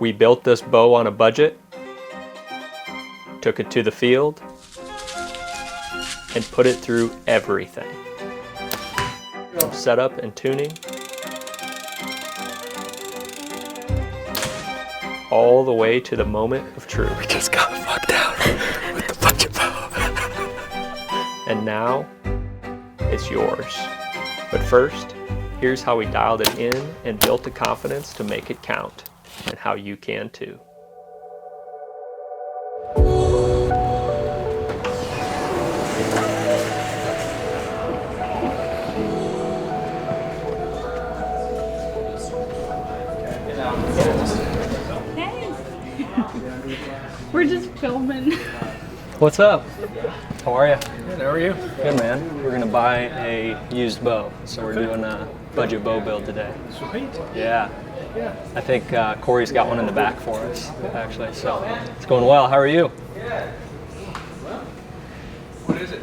We built this bow on a budget, took it to the field, and put it through everything. From setup and tuning, all the way to the moment of truth. We just got fucked out with the budget bow. And now, it's yours. But first, here's how we dialed it in and built the confidence to make it count, and how you can too. We're just filming. What's up? How are you? Good, how are you? Good, man. We're gonna buy a used bow, so we're doing a budget bow build today. Sweet. Yeah. I think Corey's got one in the back for us, actually, so it's going well. How are you? What is it?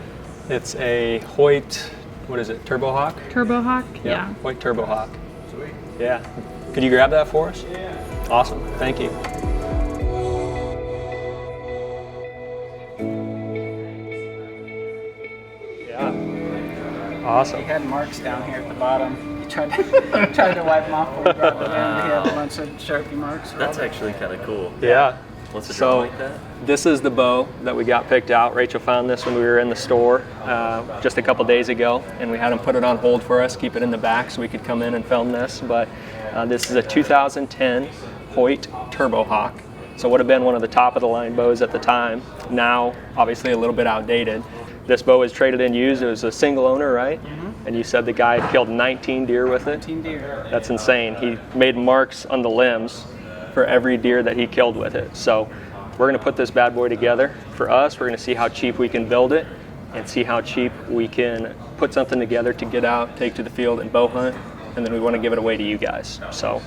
It's a Hoyt, what is it, Turbo Hawk? Turbo Hawk? Yep, Yeah. Hoyt Turbo Hawk. Sweet. Yeah. Could you grab that for us? Yeah. Awesome, thank you. Yeah. Awesome. He had marks down here at the bottom. He tried to wipe them off before he brought them in. He had a bunch of Sharpie marks. That's actually kind of cool. Yeah. What's it So like that? this is the bow that we got picked out. Rachel found this when we were in the store just a couple days ago, and we had them put it on hold for us, keep it in the back so we could come in and film this. But this is a 2010 Hoyt Turbo Hawk. So it would have been one of the top of the line bows at the time. Now, obviously a little bit outdated. This bow is traded in used. It was a single owner, right? Mm-hmm. And you said the guy had killed 19 deer with it? 19 deer. That's insane. He made marks on the limbs for every deer that he killed with it. So we're gonna put this bad boy together. For us, we're gonna see how cheap we can build it and see how cheap we can put something together to get out, take to the field and bow hunt, and then we wanna give it away to you guys. So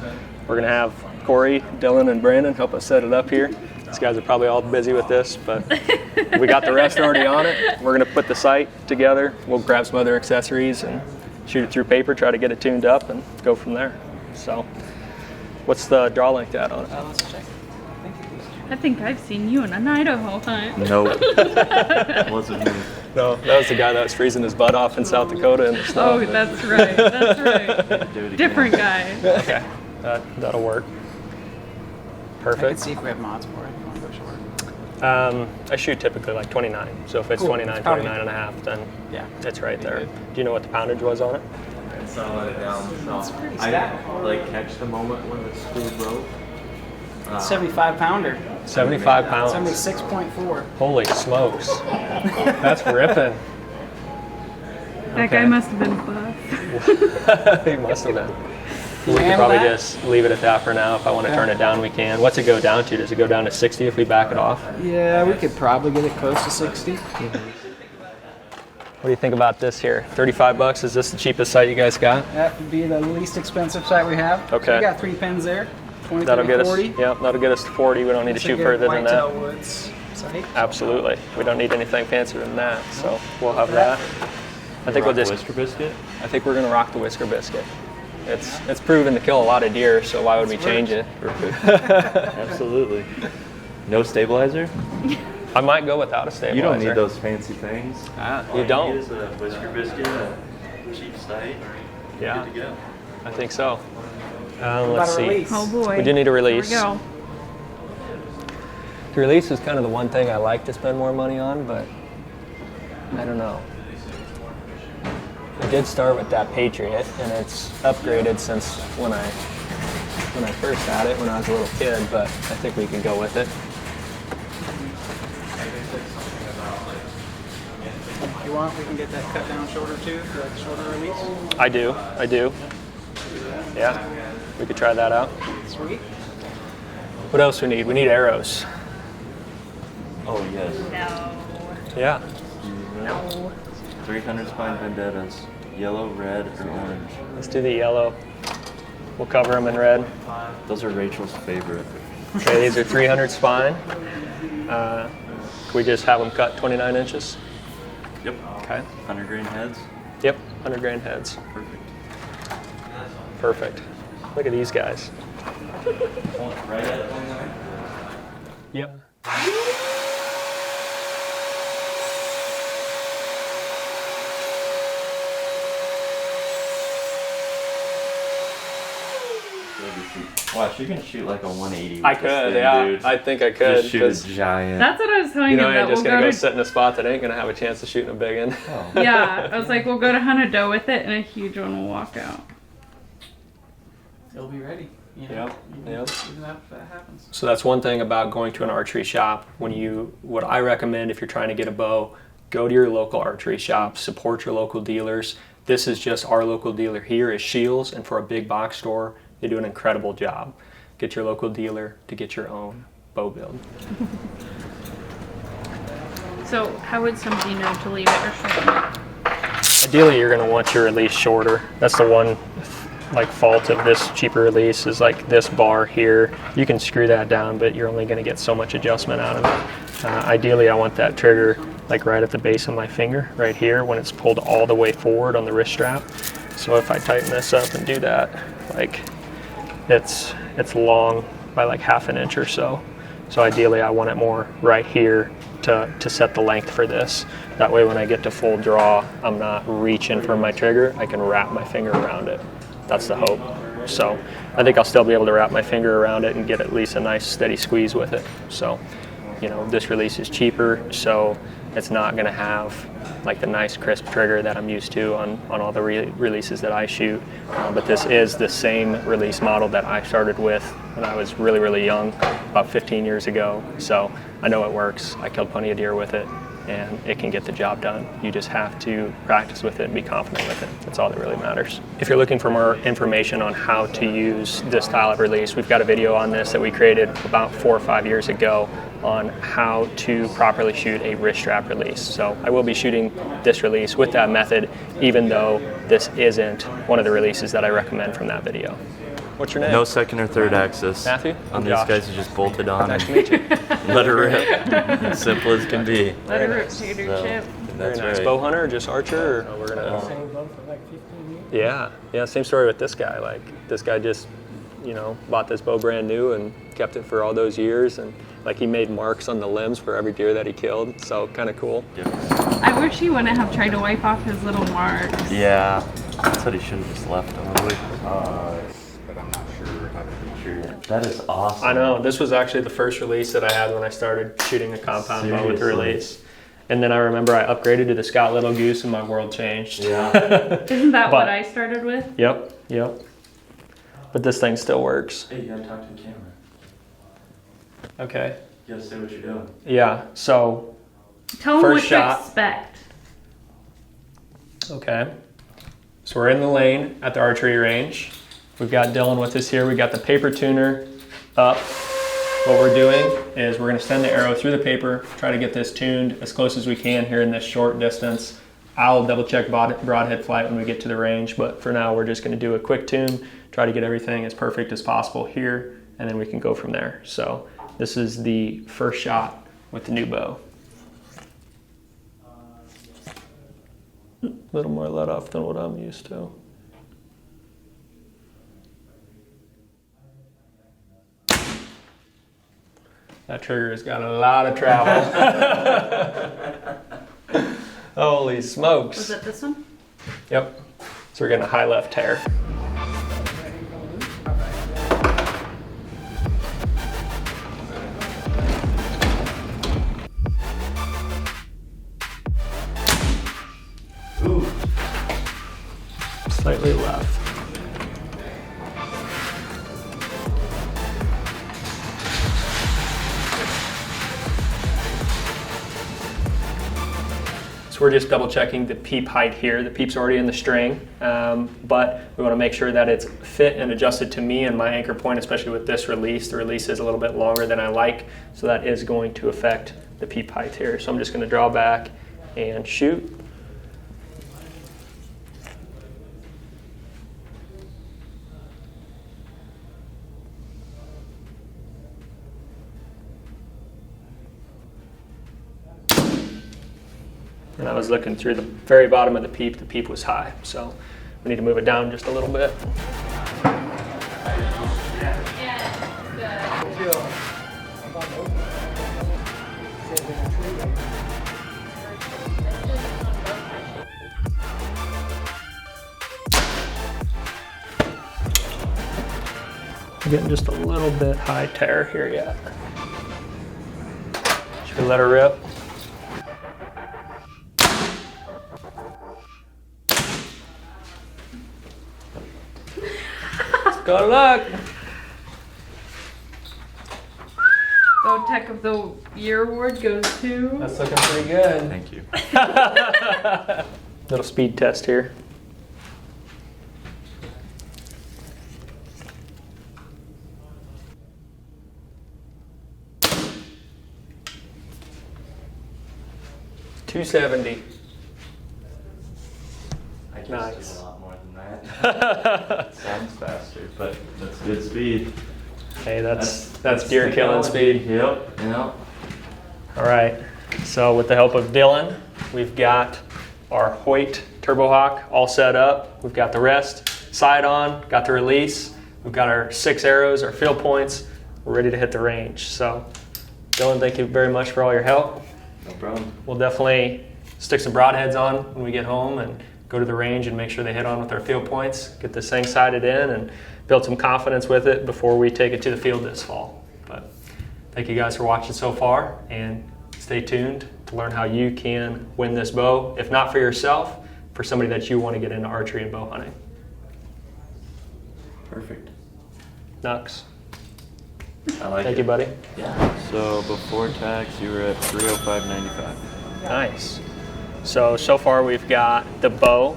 we're gonna have Corey, Dylan, and Brandon help us set it up here. These guys are probably all busy with this, but we got the rest already on it. We're gonna put the sight together. We'll grab some other accessories and shoot it through paper, try to get it tuned up and go from there. So what's the draw length at on it? Let's check. I think I've seen you in an Idaho hunt. Nope. Wasn't me. No, that was the guy that was freezing his butt off in South Dakota in the snow. Oh, that's right. That's right. Do it again. Different guy. Okay, that'll work. I can Perfect. see if we have mods for it. If you want to go short. I shoot typically like 29, so if it's Cool. 29, Probably. 29 and a half, then Yeah. it's right there. good. Do you know what the poundage was on it? It's not let it down. It's pretty I stout. like catch the moment when the screw broke. 75 pounder. 75 pounds. 76.4. Holy smokes. That's ripping. That guy Okay. must have been buff. He must have been. We could handle probably that? just leave it at that for now. If I want to turn it down, we can. What's it go down to? Does it go down to 60 if we back it off? Yeah, we could probably get it close to 60. What do you think about this here? 35 bucks, is this the cheapest sight you guys got? That would be the least expensive sight we have. Okay. We got 3 pins there. 23 That'll get us, 40. yep, that'll get us to 40. We don't need to shoot further than Whitetail that. woods sight. Absolutely. We don't need anything fancier than that, so we'll have that. I think we'll just, Whisker biscuit. I think we're gonna rock the Whisker Biscuit. It's proven to kill a lot of deer, so why would we change it? Perfect. Absolutely. No stabilizer? I might go without a stabilizer. You don't need those fancy things. You don't? Use a whisker biscuit, a cheap sight. Yeah. Good to go. I think so. What Let's about a see. release? Oh boy. We do need a release. Here we go. The release is kind of the one thing I like to spend more money on, but I don't know. I did start with that Patriot, and it's upgraded since when I first had it when I was a little kid, but I think we can go with it. If you want, we can get that cut down shoulder too, for like a shorter release. I do. Yeah, we could try that out. Sweet. What else we need? We need arrows. Oh, yes. No. Yeah. No. 300 spine vendettas. Yellow, red, or orange. Let's do the yellow. We'll cover them in red. Those are Rachel's favorite. Okay, these are 300 spine. Can we just have them cut 29 inches? Yep. Okay. 100 grain heads. Yep, 100 grain heads. Perfect. Perfect. Look at these guys. Right at it. Yep. Watch, you can shoot like a 180 with I this could, thing, yeah. dude. I think I could. Just shoot 'cause, a giant. That's what I was telling you him. know, I That ain't just we'll gonna go to. sit in a spot that ain't gonna have a chance of shooting a big one. Oh. Yeah, I was like, we'll go to hunt a doe with it, and a huge one will walk out. It'll be ready. You know, Yep, yep. Even if that happens. So that's one thing about going to an archery shop. What I recommend if you're trying to get a bow, go to your local archery shop, support your local dealers. This is just our local dealer here is Shields, and for a big box store, they do an incredible job. Get your local dealer to get your own bow build. So how would somebody know to leave it or shorten it? Ideally, you're going to want your release shorter. That's the one fault of this cheaper release is like this bar here. You can screw that down, but you're only going to get so much adjustment out of it. Ideally, I want that trigger like right at the base of my finger, right here, when it's pulled all the way forward on the wrist strap. So if I tighten this up and do that, like it's long by like half an inch or so. So ideally, I want it more right here to set the length for this. That way, when I get to full draw, I'm not reaching for my trigger. I can wrap my finger around it. That's the hope. So I think I'll still be able to wrap my finger around it and get at least a nice steady squeeze with it. So, you know, this release is cheaper, so it's not going to have like the nice crisp trigger that I'm used to on all the releases that I shoot. But this is the same release model that I started with when I was really, really young, about 15 years ago. So I know it works. I killed plenty of deer with it, and it can get the job done. You just have to practice with it and be confident with it. That's all that really matters. If you're looking for more information on how to use this style of release, we've got a video on this that we created about 4 or 5 years ago on how to properly shoot a wrist strap release. So I will be shooting this release with that method, even though this isn't one of the releases that I recommend from that video. What's your name? No second or third axis. Matthew? On these Josh. guys, you just bolt it on Nice to and meet you. let it rip. As simple as can be. Let it rip, Tater Chip. Very That's nice. right. Bow hunter, or just archer? Or we're gonna. Same bow for like 15 years. Yeah. Same story with this guy. Like this guy just, bought this bow brand new and kept it for all those years, and like he made marks on the limbs for every deer that he killed. So kind of cool. I wish he wouldn't have tried to wipe off his little marks. Yeah. That's what he should have just left on. But I'm not sure how to be sure. That is awesome. I know. This was actually the first release that I had when I started shooting a compound bow with the Seriously? release. And then I remember I upgraded to the Scott Little Goose and my world changed. Yeah. Isn't that what But- I started with? Yep. But this thing still works. Hey, you gotta talk to the camera. Okay. You gotta say what you're doing. Yeah. So, Tell him First what shot. to expect. okay. So we're in the lane at the archery range. We've got Dylan with us here. We got the paper tuner up. What we're doing is we're going to send the arrow through the paper, try to get this tuned as close as we can here in this short distance. I'll double check broadhead flight when we get to the range, but for now we're just going to do a quick tune, try to get everything as perfect as possible here, and then we can go from there. So this is the first shot with the new bow. A little more let off than what I'm used to. That trigger has got a lot of travel. Holy smokes. Was it this one? Yep. So we're getting a high left tear. Ooh. Slightly left. So we're just double checking the peep height here. The peep's already in the string, but we want to make sure that it's fit and adjusted to me and my anchor point, especially with this release. The release is a little bit longer than I like, so that is going to affect the peep height here. So I'm just going to draw back and shoot. And I was looking through the very bottom of the peep was high. So we need to move it down just a little bit. I'm getting just a little bit high tear here yet. Should we let her rip? Good luck. Bow Tech of the Year award goes to. That's looking pretty good. Thank you. Little speed test here. $270. I guess Nice. it's a lot more than that. Sounds faster, but that's good speed. Hey, that's deer killing technology. speed. Yep, yep. All right, so with the help of Dylan, we've got our Hoyt Turbo Hawk all set up. We've got the rest side on, got the release. We've got our 6 arrows, our field points. We're ready to hit the range. So Dylan, thank you very much for all your help. No problem. We'll definitely stick some broadheads on when we get home and go to the range and make sure they hit on with our field points, get this thing sighted in and build some confidence with it before we take it to the field this fall. But thank you guys for watching so far, and stay tuned to learn how you can win this bow, if not for yourself, for somebody that you want to get into archery and bow hunting. Perfect. Nux. I like it. Thank you, buddy. Yeah. So before tax, you were at $305.95. Nice. So far we've got the bow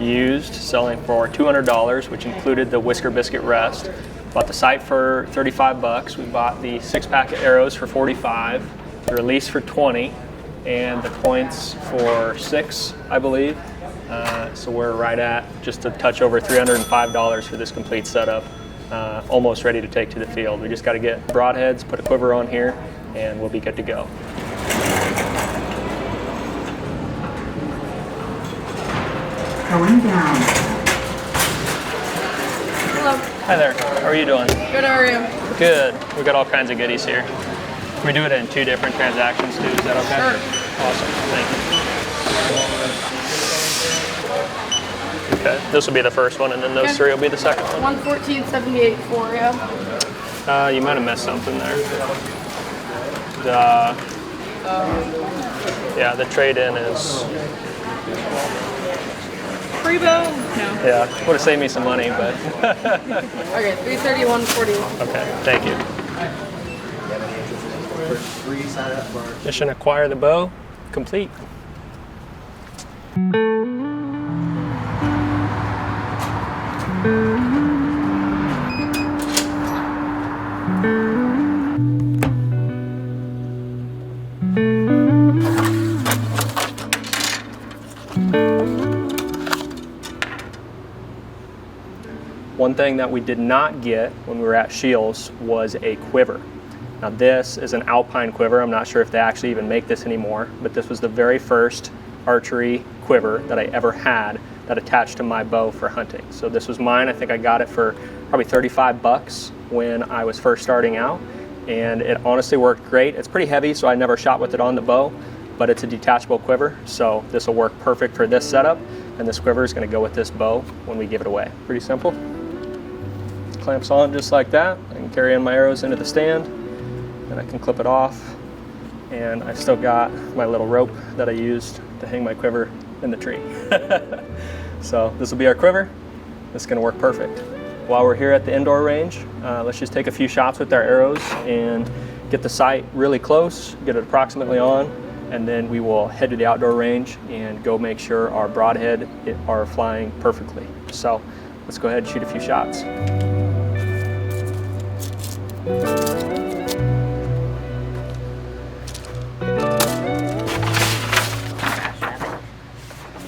used, selling for $200, which included the Whisker Biscuit rest. Bought the sight for $35. We bought the 6-pack of arrows for $45, the release for $20, and the points for $6, I believe. So we're right at just a touch over $305 for this complete setup. Almost ready to take to the field. We just got to get broadheads, put a quiver on here, and we'll be good to go. Going down. Hello. Hi there. How are you doing? Good, how are you? Good. We got all kinds of goodies here. Can we do it in 2 different transactions too? Is that okay? Sure. Awesome. Thank you. Okay. This will be the first one, and then those Okay. 3 will be the second one. 114.78 for you. You might have missed something there. Yeah, the trade-in is. Free bow? No. Yeah, would have saved me some money, but. Okay, 331.41. Okay. Thank you. Mission acquire the bow complete. One thing that we did not get when we were at Shields was a quiver. Now this is an alpine quiver. I'm not sure if they actually even make this anymore, but this was the very first archery quiver that I ever had that attached to my bow for hunting. So this was mine. I think I got it for probably $35 when I was first starting out, and it honestly worked great. It's pretty heavy, so I never shot with it on the bow, but it's a detachable quiver, so this will work perfect for this setup, and this quiver is going to go with this bow when we give it away. Pretty simple. Clamps on just like that. I can carry in my arrows into the stand, and I can clip it off, and I've still got my little rope that I used to hang my quiver in the tree. So this will be our quiver. This is going to work perfect. While we're here at the indoor range, let's just take a few shots with our arrows and get the sight really close, get it approximately on, and then we will head to the outdoor range and go make sure our broadhead are flying perfectly. So let's go ahead and shoot a few shots.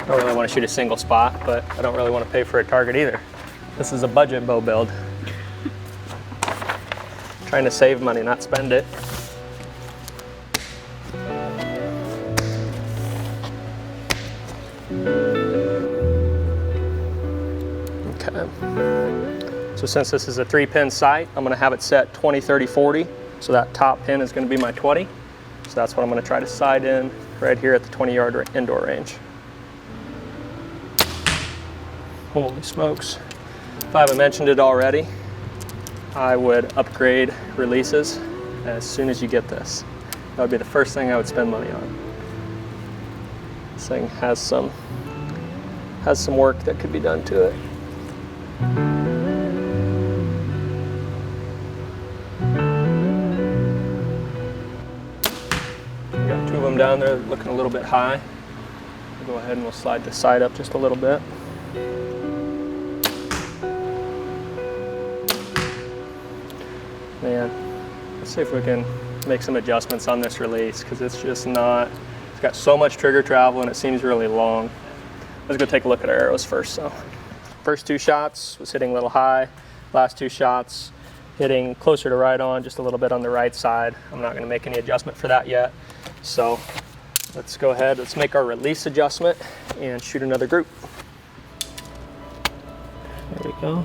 I don't really want to shoot a single spot, but I don't really want to pay for a target either. This is a budget bow build. Trying to save money, not spend it. Okay. So since this is a 3-pin sight, I'm going to have it set 20, 30, 40. So that top pin is going to be my 20. So that's what I'm going to try to sight in right here at the 20-yard indoor range. Holy smokes. If I haven't mentioned it already, I would upgrade releases as soon as you get this. That would be the first thing I would spend money on. This thing has some work that could be done to it. Got two of them down there looking a little bit high. We'll go ahead and we'll slide the sight up just a little bit. Man, let's see if we can make some adjustments on this release, because it's just not, it's got so much trigger travel and it seems really long. Let's go take a look at our arrows first. So, first two shots was hitting a little high. Last two shots hitting closer to right on, just a little bit on the right side. I'm not going to make any adjustment for that yet. So let's go ahead, let's make our release adjustment and shoot another group. There we go.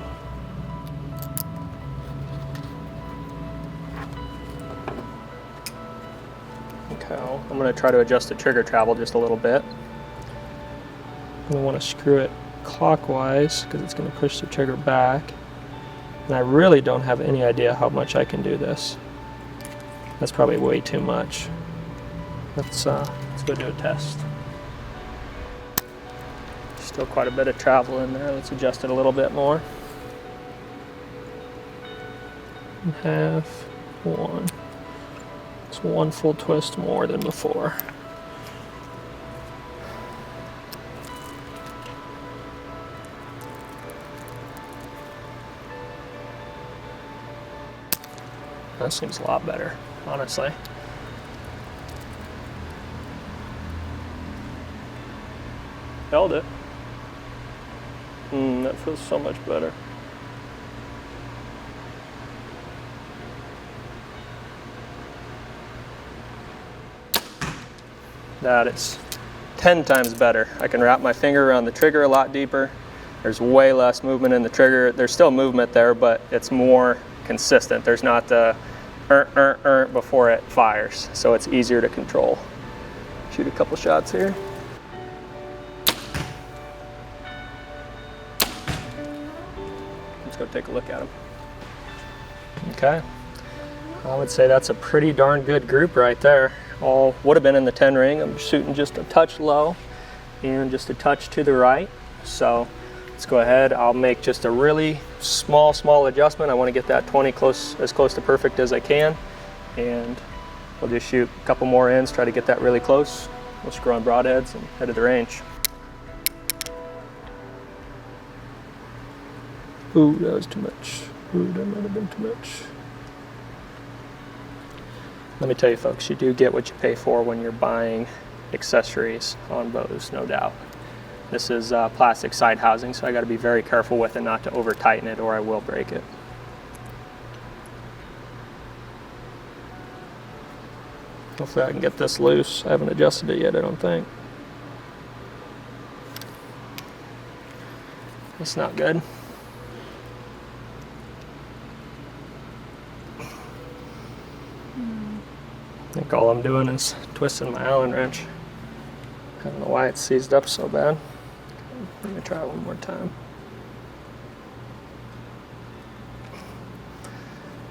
Okay, I'm going to try to adjust the trigger travel just a little bit. I want to screw it clockwise because it's going to push the trigger back. And I really don't have any idea how much I can do this. That's probably way too much. Let's go do a test. Still quite a bit of travel in there. Let's adjust it a little bit more. Half, one. It's one full twist more than before. That seems a lot better, honestly. Held it. That feels so much better. That is 10 times better. I can wrap my finger around the trigger a lot deeper. There's way less movement in the trigger. There's still movement there, but it's more consistent. There's not the before it fires, so it's easier to control. Shoot a couple shots here. Let's go take a look at them. Okay, I would say that's a pretty darn good group right there. All would have been in the 10 ring. I'm shooting just a touch low and just a touch to the right. So let's go ahead. I'll make just a really small adjustment. I want to get that 20 as close to perfect as I can. And we'll just shoot a couple more ends, try to get that really close. We'll screw on broadheads and head to the range. Ooh, that was too much. Ooh, that might have been too much. Let me tell you folks, you do get what you pay for when you're buying accessories on bows, no doubt. This is plastic side housing, so I got to be very careful with it not to over tighten it or I will break it. Hopefully I can get this loose. I haven't adjusted it yet, I don't think. That's not good. I think all I'm doing is twisting my Allen wrench. I don't know why it's seized up so bad. Let me try it one more time.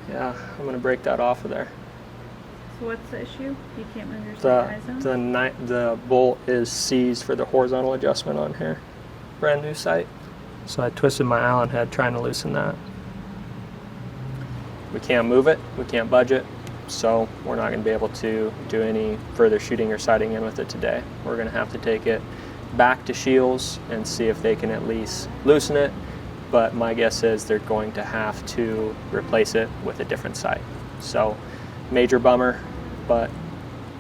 Yeah, I'm gonna break that off of there. So what's the issue? You can't move your sight eyes on? The bolt is seized for the horizontal adjustment on here. Brand new sight. So I twisted my Allen head trying to loosen that. We can't move it, we can't budge it, so we're not going to be able to do any further shooting or sighting in with it today. We're going to have to take it back to Shields and see if they can at least loosen it, but my guess is they're going to have to replace it with a different sight. So major bummer, but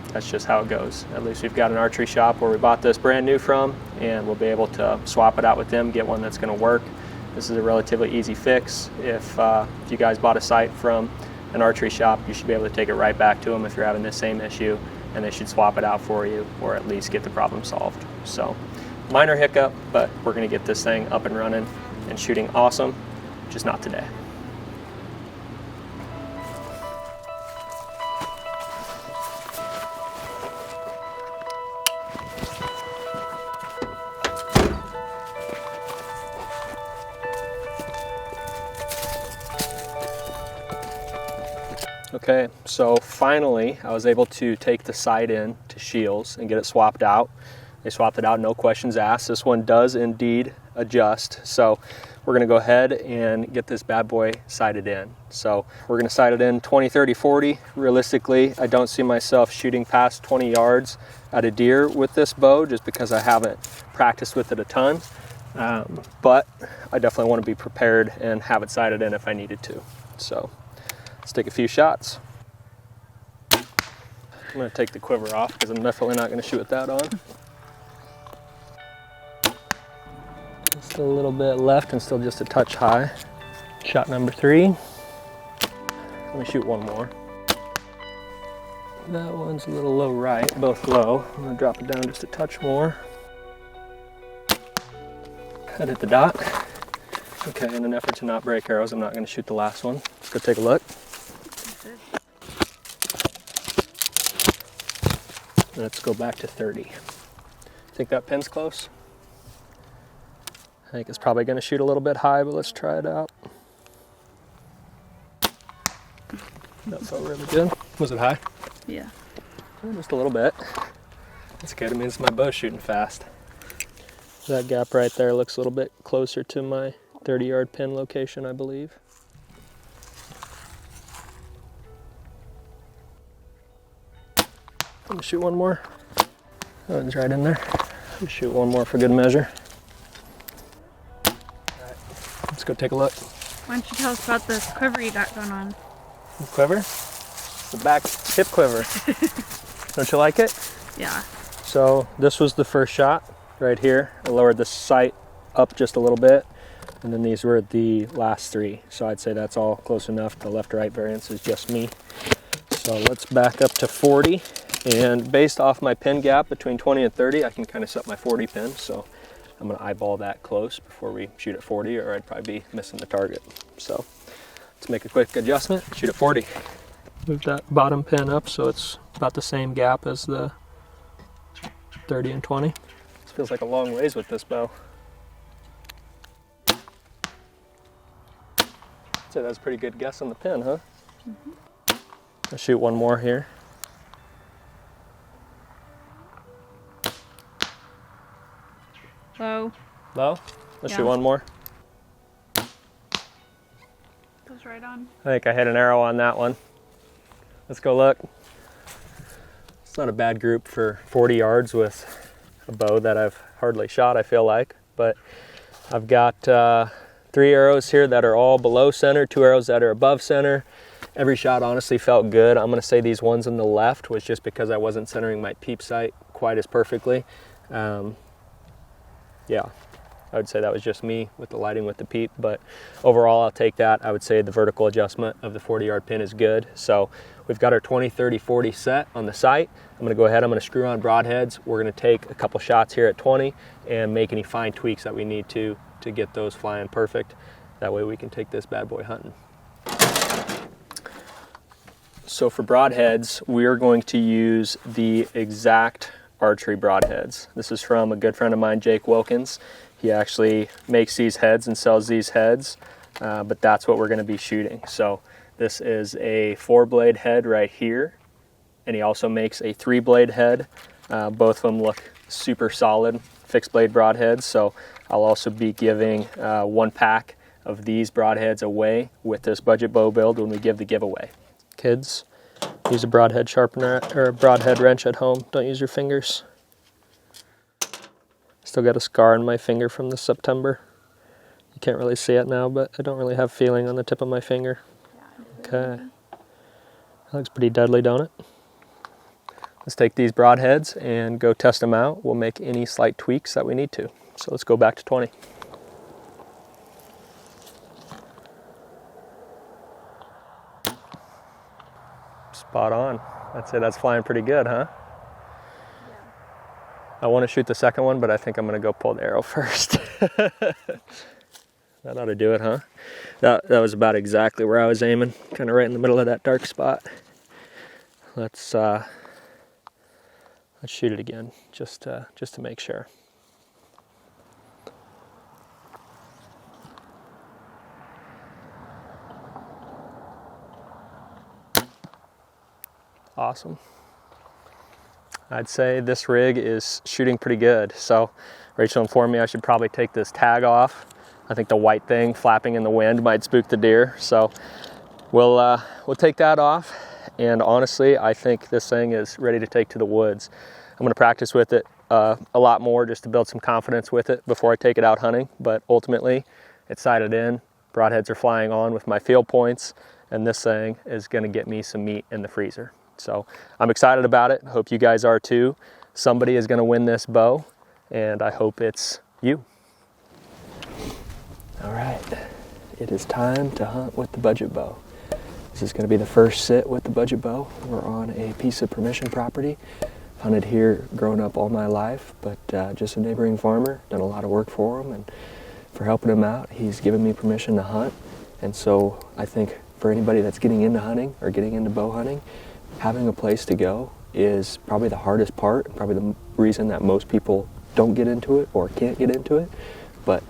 that's just how it goes. At least we've got an archery shop where we bought this brand new from, and we'll be able to swap it out with them, get one that's going to work. This is a relatively easy fix. If you guys bought a sight from an archery shop, you should be able to take it right back to them if you're having this same issue, and they should swap it out for you or at least get the problem solved. So minor hiccup, but we're going to get this thing up and running and shooting awesome, just not today. Okay, so finally I was able to take the sight in to Shields and get it swapped out. They swapped it out, no questions asked. This one does indeed adjust. So we're gonna go ahead and get this bad boy sighted in. So we're gonna sight it in 20, 30, 40. Realistically, I don't see myself shooting past 20 yards at a deer with this bow just because I haven't practiced with it a ton. But I definitely wanna be prepared and have it sighted in if I needed to. So let's take a few shots. I'm gonna take the quiver off because I'm definitely not gonna shoot with that on. Still a little bit left and still just a touch high. Shot number 3. Let me shoot one more. That one's a little low right, both low. I'm gonna drop it down just a touch more. Head hit the dot. Okay, in an effort to not break arrows, I'm not gonna shoot the last one. Let's go take a look. Let's go back to 30. Think that pin's close? I think it's probably gonna shoot a little bit high, but let's try it out. That felt really good. Was it high? Yeah. Just a little bit. That's good, it means my bow's shooting fast. That gap right there looks a little bit closer to my 30-yard pin location, I believe. I'm gonna shoot one more. That one's right in there. Just shoot one more for good measure. All right, let's go take a look. Why don't you tell us about this quiver you got going on? Quiver? The back hip quiver. Don't you like it? Yeah. So this was the first shot right here. I lowered the sight up just a little bit, and then these were the last 3. So I'd say that's all close enough. The left to right variance is just me. So let's back up to 40. And based off my pin gap between 20 and 30, I can kind of set my 40 pin. So I'm gonna eyeball that close before we shoot at 40, or I'd probably be missing the target. So let's make a quick adjustment, shoot at 40. Move that bottom pin up so it's about the same gap as the 30 and 20. This feels like a long ways with this bow. I'd say that was a pretty good guess on the pin, huh? Mm-hmm. I'll shoot one more here. Low. Low? Let's Yeah. shoot one more. Goes right on. I think I hit an arrow on that one. Let's go look. It's not a bad group for 40 yards with a bow that I've hardly shot, I feel like. But I've got 3 arrows here that are all below center, 2 arrows that are above center. Every shot honestly felt good. I'm gonna say these ones on the left was just because I wasn't centering my peep sight quite as perfectly. Yeah, I would say that was just me with the lighting with the peep, but overall I'll take that. I would say the vertical adjustment of the 40-yard pin is good. So we've got our 20, 30, 40 set on the sight. I'm gonna go ahead, I'm gonna screw on broadheads. We're gonna take a couple shots here at 20 and make any fine tweaks that we need to get those flying perfect. That way we can take this bad boy hunting. So for broadheads, we're going to use the exact archery broadheads. This is from a good friend of mine, Jake Wilkins. He actually makes these heads and sells these heads, but that's what we're going to be shooting. So this is a 4-blade head right here, and he also makes a 3-blade head. Both of them look super solid, fixed blade broadheads. So I'll also be giving 1 pack of these broadheads away with this budget bow build when we give the giveaway. Kids, use a broadhead sharpener or a broadhead wrench at home. Don't use your fingers. Still got a scar on my finger from this September. You can't really see it now, but I don't really have feeling on the tip of my finger. Okay. That looks pretty deadly, don't it? Let's take these broadheads and go test them out. We'll make any slight tweaks that we need to. So let's go back to 20. Spot on. I'd say that's flying pretty good, huh? Yeah. I want to shoot the second one, but I think I'm going to go pull the arrow first. That ought to do it, huh? That was about exactly where I was aiming, kind of right in the middle of that dark spot. Let's shoot it again, just to make sure. Awesome. I'd say this rig is shooting pretty good. So Rachel informed me I should probably take this tag off. I think the white thing flapping in the wind might spook the deer. So we'll take that off. And honestly, I think this thing is ready to take to the woods. I'm gonna practice with it a lot more just to build some confidence with it before I take it out hunting. But ultimately, it's sighted in. Broadheads are flying on with my field points. And this thing is gonna get me some meat in the freezer. So I'm excited about it. Hope you guys are too. Somebody is gonna win this bow, and I hope it's you. All right, it is time to hunt with the budget bow. This is gonna be the first sit with the budget bow. We're on a piece of permission property. Hunted here growing up all my life, but just a neighboring farmer, done a lot of work for him, and for helping him out, he's given me permission to hunt. And so I think for anybody that's getting into hunting or getting into bow hunting, having a place to go is probably the hardest part, probably the reason that most people don't get into it or can't get into it. But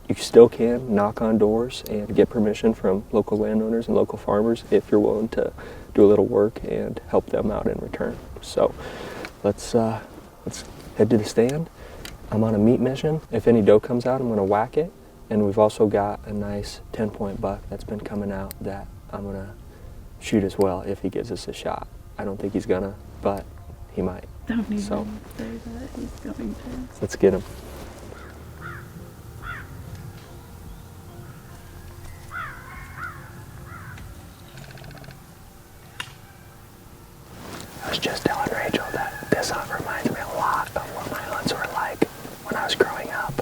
you still can knock on doors and get permission from local landowners and local farmers if you're willing to do a little work and help them out in return. So let's head to the stand. I'm on a meat mission. If any doe comes out, I'm gonna whack it. And we've also got a nice 10-point buck that's been coming out that I'm gonna shoot as well if he gives us a shot. I don't think he's gonna, but he might. Don't even So say that. He's going to. let's get him. I was just telling Rachel that this hunt reminds me a lot of what my hunts were like when I was growing up,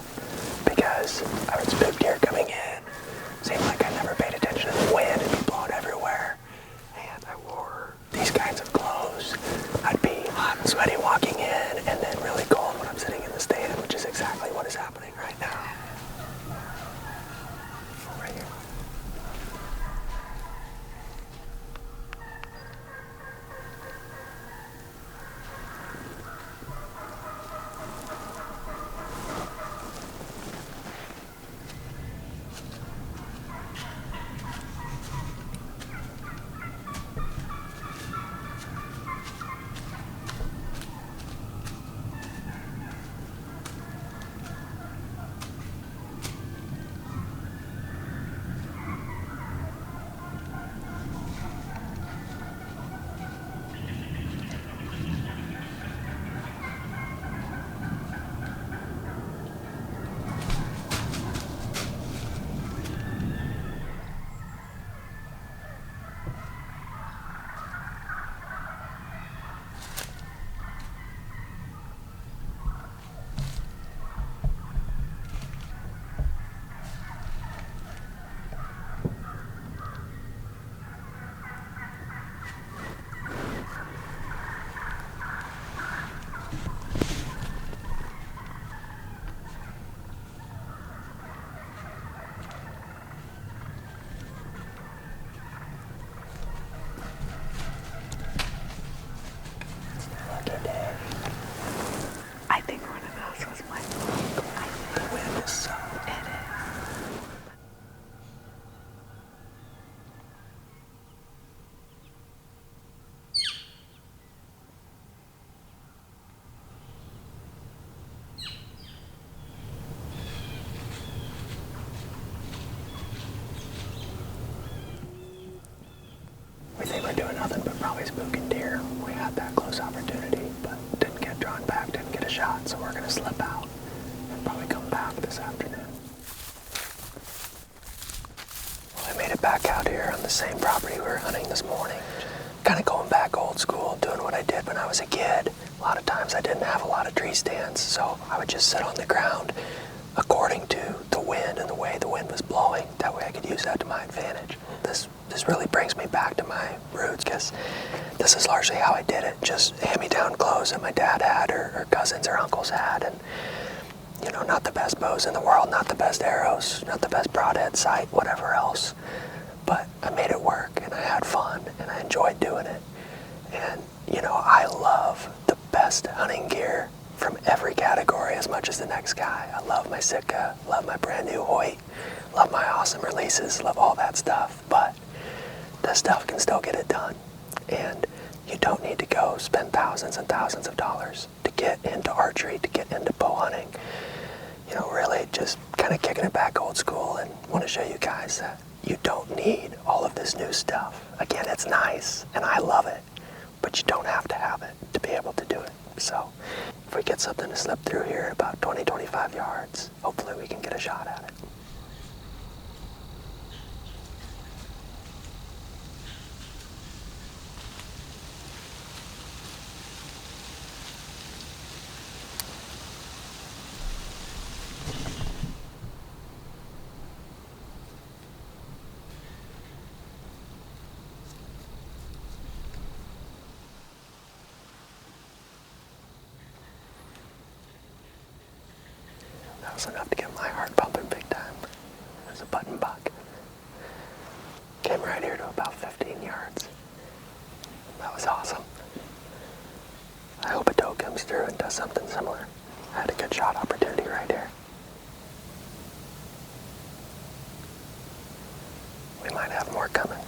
because I would spook deer coming in. Seemed like I never paid attention to the wind and be blown everywhere. And I wore these kinds of clothes. I'd be hot and sweaty walking in, and then really cold when I'm sitting in the stand, which is exactly what is happening right now. Right here. I think one of those was my book. The wind is so in it. We think we're doing nothing but probably spooking deer. We had that close opportunity, but didn't get drawn back, didn't get a shot, so we're gonna slip out and probably come back this afternoon. Well, I made it back out here on the same property we were hunting this morning. Kind of going back old school, doing what I did when I was a kid. A lot of times I didn't have a lot of tree stands, so I would just sit on the ground according to the wind and the way the wind was blowing. That way I could use that to my advantage. This really brings me back to my roots, because this is largely how I did it. Just hand-me-down clothes that my dad had or cousins or uncles had. And, you know, not the best bows in the world, not the best arrows, not the best broadhead sight, whatever else. But I made it work, and I had fun, and I enjoyed doing it. And, you know, I love the best hunting gear from every category as much as the next guy. I love my Sitka, love my brand new Hoyt, love my awesome releases, love all that stuff. But this stuff can still get it done. And You don't need to go spend thousands and thousands of dollars to get into archery, to get into bow hunting. You know, really just kind of kicking it back old school, and want to show you guys that you don't need all of this new stuff. Again, it's nice and I love it, but you don't have to have it to be able to do it. So if we get something to slip through here at about 20, 25 yards, hopefully we can get a shot at it. That was enough to get my heart pumping big time. It was a button buck. Came right here to about 15 yards. That was awesome. I hope a doe comes through and does something similar. I had a good shot opportunity right here. We might have more coming.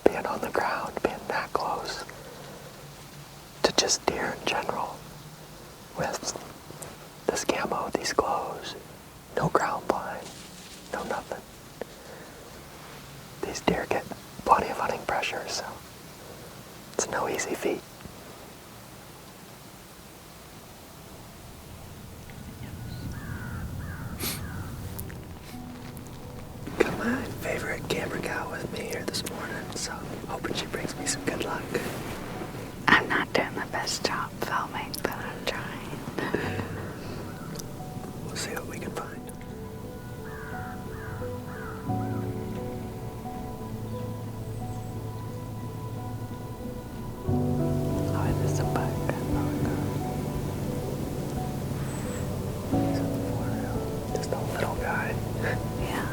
Being on the ground, being that close to just deer in general with this camo, these clothes, no ground blind, no nothing. These deer get plenty of hunting pressure, so it's no easy feat. Got my favorite camera gal with me here this morning, so hoping she brings me some good luck. I'm not doing the best job filming, but I'm trying. We'll see what we can find. Oh, it is a buck. He's in the foreground. Just a little guy. Yeah.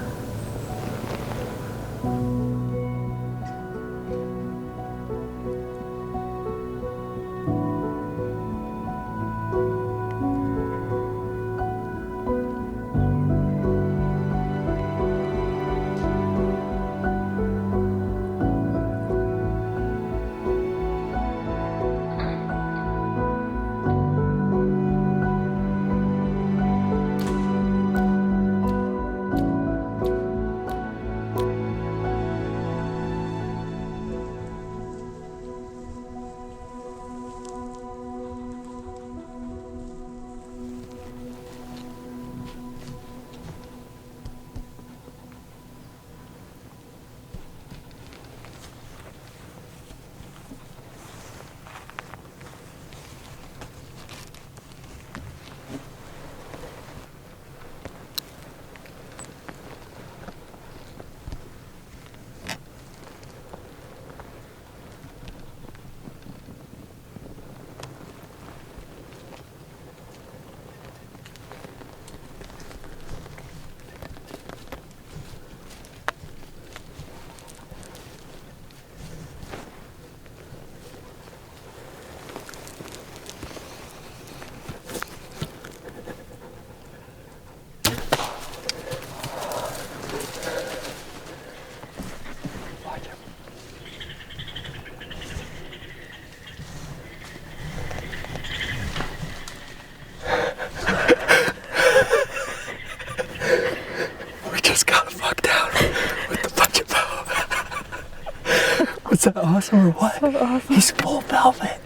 awesome or what? So awesome. He's full velvet.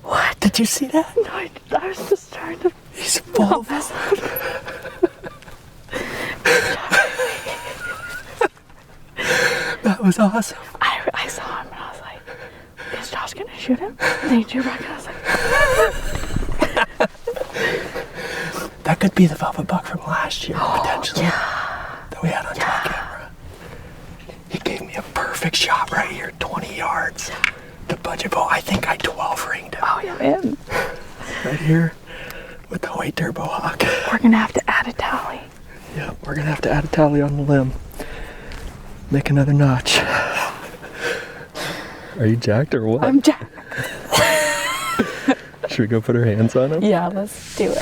What? Did you see that? No, I was just trying to. He's full velvet. That was awesome. I saw him and I was like, is Josh gonna shoot him? And then he drew back and I was like, That could be the velvet buck from last year, potentially. That we had on trail camera. He gave me a perfect shot right here, 20 yards. The budget bow, I think I 12 ringed him. oh yeah, man. Right here with the white turbo hawk. We're gonna have to add a tally. Yeah, we're gonna have to add a tally on the limb. Make another notch. Are you jacked or what? I'm jacked. Should we go put our hands on him? Yeah, let's do it.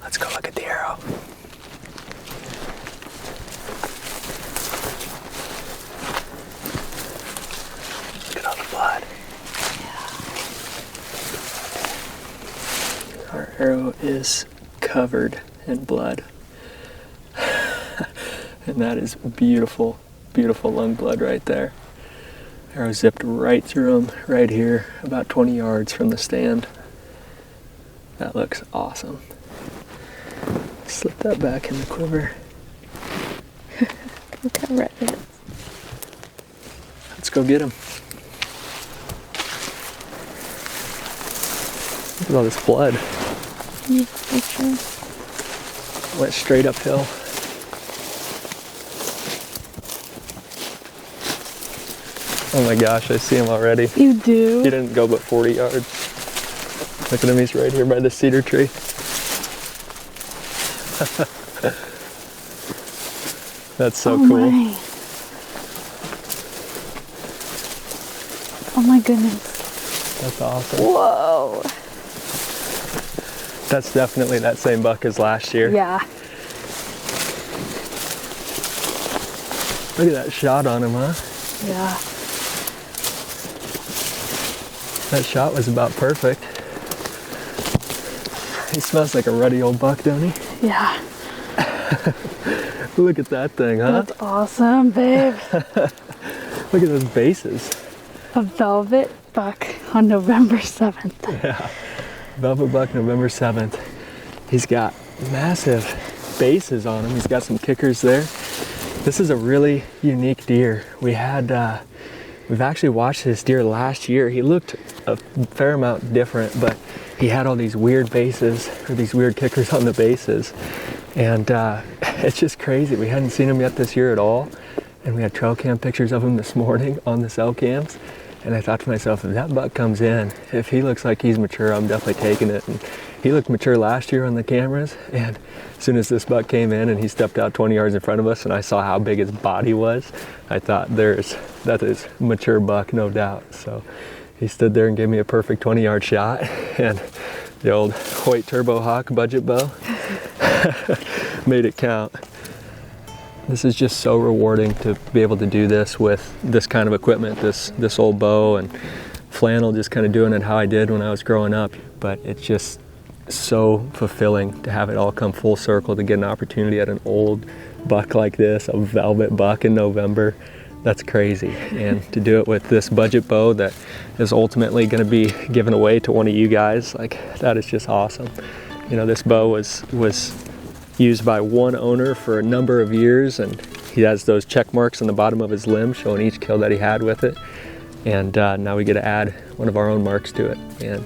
Let's go look at the arrow. Look at all the blood. Our arrow is covered in blood. And that is beautiful, beautiful lung blood right there. Arrow zipped right through him, right here, about 20 yards from the stand. That looks awesome. Slip that back in the quiver. Look how red it is. Let's go get him. Look at all this blood. Went straight uphill. Oh my gosh, I see him already. You do? He didn't go but 40 yards. Look at him, he's right here by the cedar tree. That's so cool. My. Oh my goodness. That's awesome. Whoa. That's definitely that same buck as last year. Yeah. Look at that shot on him, huh? Yeah. That shot was about perfect. He smells like a ruddy old buck, don't he? Yeah. Look at that thing, huh? That's awesome, babe. Look at those bases. A velvet buck on November 7th. Yeah. Velvet buck, November 7th. He's got massive bases on him. He's got some kickers there. This is a really unique deer. We've actually watched this deer last year. He looked a fair amount different, but he had all these weird bases, or these weird kickers on the bases. And it's just crazy. We hadn't seen him yet this year at all. And we had trail cam pictures of him this morning on the cell cams. And I thought to myself, if that buck comes in, if he looks like he's mature, I'm definitely taking it. And he looked mature last year on the cameras. And as soon as this buck came in and he stepped out 20 yards in front of us and I saw how big his body was, I thought that is mature buck, no doubt. So he stood there and gave me a perfect 20-yard shot. And the old white turbo hawk budget bow made it count. This is just so rewarding to be able to do this with this kind of equipment, this old bow and flannel, just kind of doing it how I did when I was growing up. But it's just so fulfilling to have it all come full circle, to get an opportunity at an old buck like this, a velvet buck in November. That's crazy. And to do it with this budget bow that is ultimately going to be given away to one of you guys, like, that is just awesome. You know, this bow was used by one owner for a number of years, and he has those check marks on the bottom of his limb showing each kill that he had with it. And now we get to add one of our own marks to it. And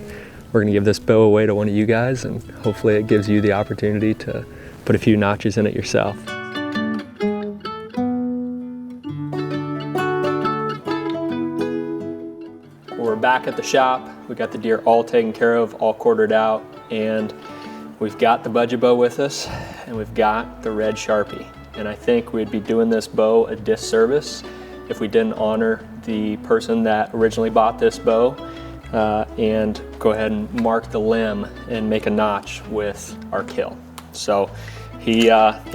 we're gonna give this bow away to one of you guys, and hopefully it gives you the opportunity to put a few notches in it yourself. We're back at the shop. We got the deer all taken care of, all quartered out, and we've got the budget bow with us, and we've got the red Sharpie. And I think we'd be doing this bow a disservice if we didn't honor the person that originally bought this bow and go ahead and mark the limb and make a notch with our kill. So he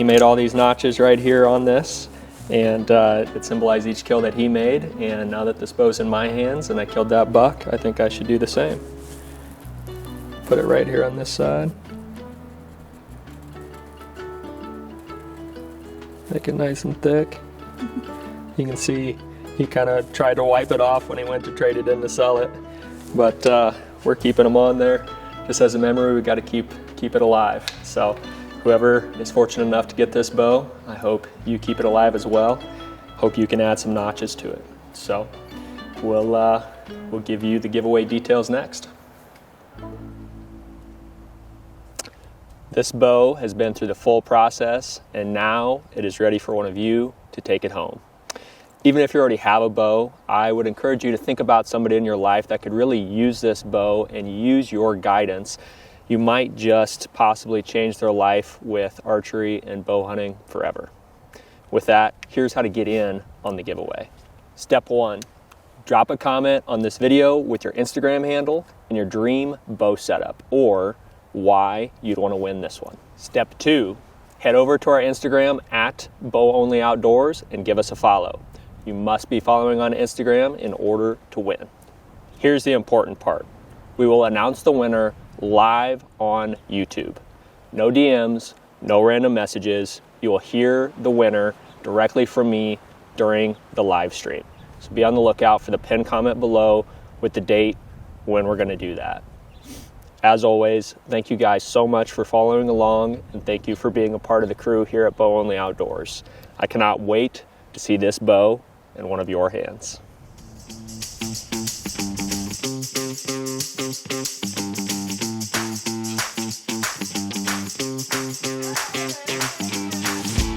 made all these notches right here on this, and it symbolized each kill that he made. And now that this bow's in my hands and I killed that buck, I think I should do the same. Put it right here on this side. Make it nice and thick. You can see he kind of tried to wipe it off when he went to trade it in to sell it. But we're keeping them on there. Just as a memory, we got to keep it alive. So whoever is fortunate enough to get this bow, I hope you keep it alive as well. Hope you can add some notches to it. So we'll give you the giveaway details next. This bow has been through the full process, and now it is ready for one of you to take it home. Even if you already have a bow, I would encourage you to think about somebody in your life that could really use this bow and use your guidance. You might just possibly change their life with archery and bow hunting forever. With that, here's how to get in on the giveaway. Step 1, drop a comment on this video with your Instagram handle and your dream bow setup, or why you'd want to win this one. Step 2, head over to our Instagram at BowOnlyOutdoors and give us a follow. You must be following on Instagram in order to win. Here's the important part. We will announce the winner live on YouTube. No DMs, no random messages. You will hear the winner directly from me during the live stream. So be on the lookout for the pinned comment below with the date when we're going to do that. As always, thank you guys so much for following along, and thank you for being a part of the crew here at Bow Only Outdoors. I cannot wait to see this bow in one of your hands.